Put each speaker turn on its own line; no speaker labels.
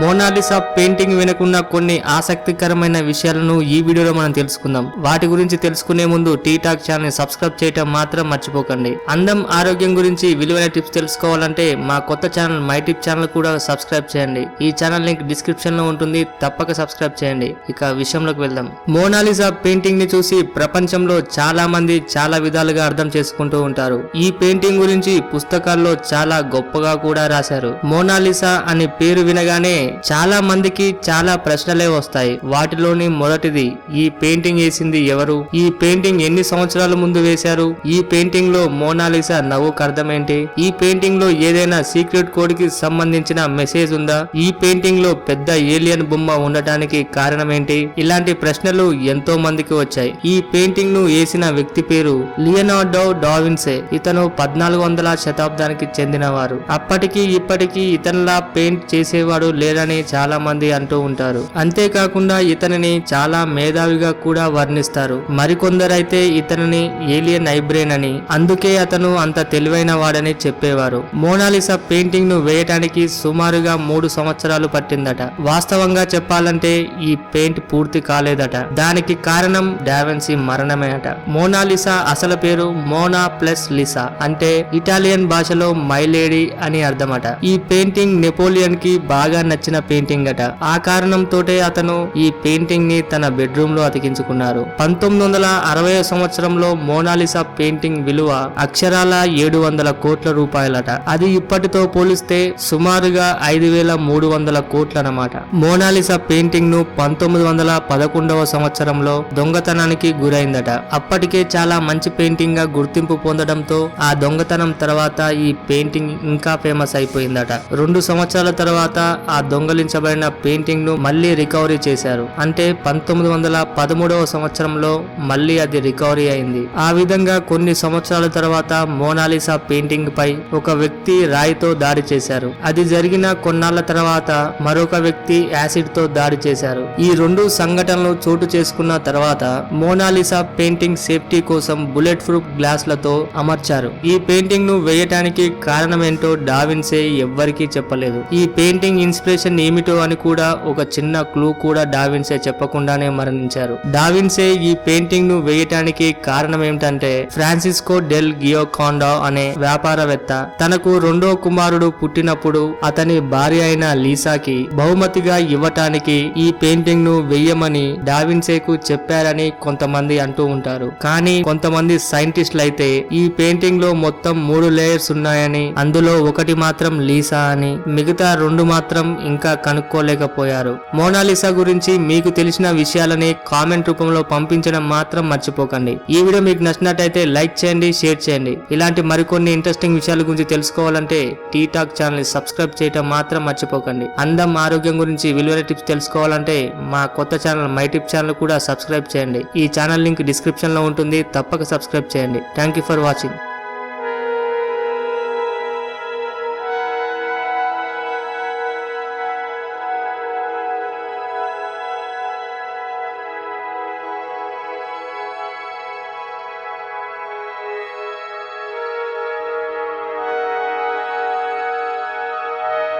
Mona Lisa painting వెనుకున్న కొన్ని ఆసక్తికరమైన విషయాలను ఈ వీడియోలో మనం తెలుసుకుందాం. వాటి గురించి తెలుసుకునే ముందు టీ టాక్ ఛానల్ సబ్స్క్రైబ్ చేయటం మాత్రం మర్చిపోకండి. అందం ఆరోగ్యం గురించి విలువైన టిప్స్ తెలుసుకోవాలంటే మా కొత్త ఛానల్ మై టిప్ ఛానల్ కూడా సబ్స్క్రైబ్ చేయండి. ఈ ఛానల్ లింక్ డిస్క్రిప్షన్ లో ఉంటుంది, తప్పక సబ్స్క్రైబ్ చేయండి. ఇక విషయంలోకి వెళ్దాం. మోనాలిసా పెయింటింగ్ ని చూసి ప్రపంచంలో చాలా మంది చాలా విధాలుగా అర్థం చేసుకుంటూ ఉంటారు. ఈ పెయింటింగ్ గురించి పుస్తకాల్లో చాలా గొప్పగా కూడా రాశారు. మోనాలిసా అనే పేరు వినగానే చాలా మందికి చాలా ప్రశ్నలే వస్తాయి. వాటిలోని మొదటిది, ఈ పెయింటింగ్ వేసింది ఎవరు? ఈ పెయింటింగ్ ఎన్ని సంవత్సరాల ముందు వేశారు? ఈ పెయింటింగ్ లో మోనాలిసా నవ్వుకు అర్థమేంటి? ఈ పెయింటింగ్ లో ఏదైనా సీక్రెట్ కోడ్ కి సంబంధించిన మెసేజ్ ఉందా? ఈ పెయింటింగ్ లో పెద్ద ఏలియన్ బొమ్మ ఉండటానికి కారణం ఏంటి? ఇలాంటి ప్రశ్నలు ఎంతో మందికి వచ్చాయి. ఈ పెయింటింగ్ ను వేసిన వ్యక్తి పేరు లియోనార్డో డావిన్సీ. ఇతను 1400వ శతాబ్దానికి చెందినవారు. అప్పటికి ఇప్పటికీ ఇతనిలా పెయింట్ చేసేవాడు లేరని చాలా మంది అంటూ ఉంటారు. అంతేకాకుండా ఇతనిని చాలా మేధావిగా కూడా వర్ణిస్తారు. మరికొందరైతే ఇతనిని ఏలియన్ ఐబ్రెయిన్ అని, అందుకే అతను అంత తెలివైన వాడని చెప్పేవారు. మోనాలిసా పెయింటింగ్ ను వేయటానికి సుమారుగా 3 సంవత్సరాలు పట్టిందట. వాస్తవంగా చెప్పాలంటే ఈ పెయింట్ పూర్తి కాలేదట. దానికి కారణం డావిన్సీ మరణమే అట. మోనాలిసా అసలు పేరు మోనా ప్లస్ లిసా, అంటే ఇటాలియన్ భాషలో మై లేడీ అని అర్థమట. ఈ పెయింటింగ్ నెపోలియన్ కి బాగా నచ్చిన పెయింటింగ్ అట. ఆ కారణంతోటే అతను ఈ పెయింటింగ్ ని తన బెడ్రూమ్ లో అతికించుకున్నారు. 1960 సంవత్సరంలో మోనాలిసా పెయింటింగ్ విలువ అక్షరాల 700 కోట్ల రూపాయలట. అది ఇప్పటితో పోలిస్తే సుమారుగా 5300 కోట్లనమాట. మోనాలిసా పెయింటింగ్ ను 1911వ సంవత్సరంలో దొంగతనానికి గురైందట. అప్పటికే చాలా మంచి పెయింటింగ్ గా గుర్తింపు పొందడంతో ఆ దొంగతనం తర్వాత ఈ పెయింటింగ్ ఇంకా ఫేమస్ అయిపోయిందట. 2 సంవత్సరాల తర్వాత ఆ దొంగలించబడిన పెయింటింగ్ ను మళ్లీ రికవరీ చేశారు. అంటే 1913వ సంవత్సరంలో మళ్లీ అది రికవరీ అయింది. ఆ విధంగా కొన్ని సంవత్సరాల తర్వాత మోనాలిసా పెయింటింగ్ పై ఒక వ్యక్తి రాయితో దాడి చేశారు. అది జరిగిన కొన్నాళ్ల తర్వాత మరొక వ్యక్తి యాసిడ్ తో దాడి చేశారు. ఈ 2 సంఘటనలు చోటు చేసుకున్న తర్వాత మోనాలిసా పెయింటింగ్ సేఫ్టీ కోసం బుల్లెట్ ప్రూఫ్ గ్లాసులతో అమర్చారు. ఈ పెయింటింగ్ ను వేయటానికి కారణమేంటో డావిన్సీ ఎవ్వరికీ చెప్పలేదు. ఈ పెయింటింగ్ ఇన్స్పిరేషన్ ఏమిటో అని కూడా ఒక చిన్న క్లూ కూడా డావిన్సీ చెప్పకుండానే మరణించారు. డావిన్సీ ఈ పెయింటింగ్ ను వేయటానికి కారణం ఏమిటంటే, ఫ్రాన్సిస్కో డెల్ గియోకాండా అనే వ్యాపారవేత్త తనకు 2వ కుమారుడు పుట్టినప్పుడు అతని భార్య అయిన లీసాకి బహుమతిగా ఇవ్వటానికి ఈ పెయింటింగ్ ను వెయ్యమని డావిన్సీకు చెప్పారని కొంతమంది అంటూ ఉంటారు. కానీ కొంతమంది సైంటిస్టులు అయితే ఈ పెయింటింగ్ లో మొత్తం 3 లేయర్స్ ఉన్నాయని, అందులో ఒకటి మాత్రం లీసా అని, మిగతా 2 మాత్రం ఇంకా కనుక్కోలేకపోయారు. మోనాలిసా గురించి మీకు తెలిసిన విషయాలని కామెంట్ రూపంలో పంపించడం మాత్రం మర్చిపోకండి. ఈ వీడియో మీకు నచ్చినట్టయితే లైక్ చేయండి, షేర్ చేయండి. ఇలాంటి మరికొన్ని ఇంట్రెస్టింగ్ విషయాల గురించి తెలుసుకోవాలంటే టీ టాక్ ఛానల్ సబ్స్క్రైబ్ చేయడం మాత్రం మర్చిపోకండి. అందం ఆరోగ్యం గురించి విలువైన టిప్స్ తెలుసుకోవాలంటే మా కొత్త ఛానల్ మై టిప్ ఛానల్ కూడా సబ్స్క్రైబ్ చేయండి. ఈ ఛానల్ లింక్ డిస్క్రిప్షన్ లో ఉంటుంది, తప్పక సబ్స్క్రైబ్ చేయండి. Thank you for watching.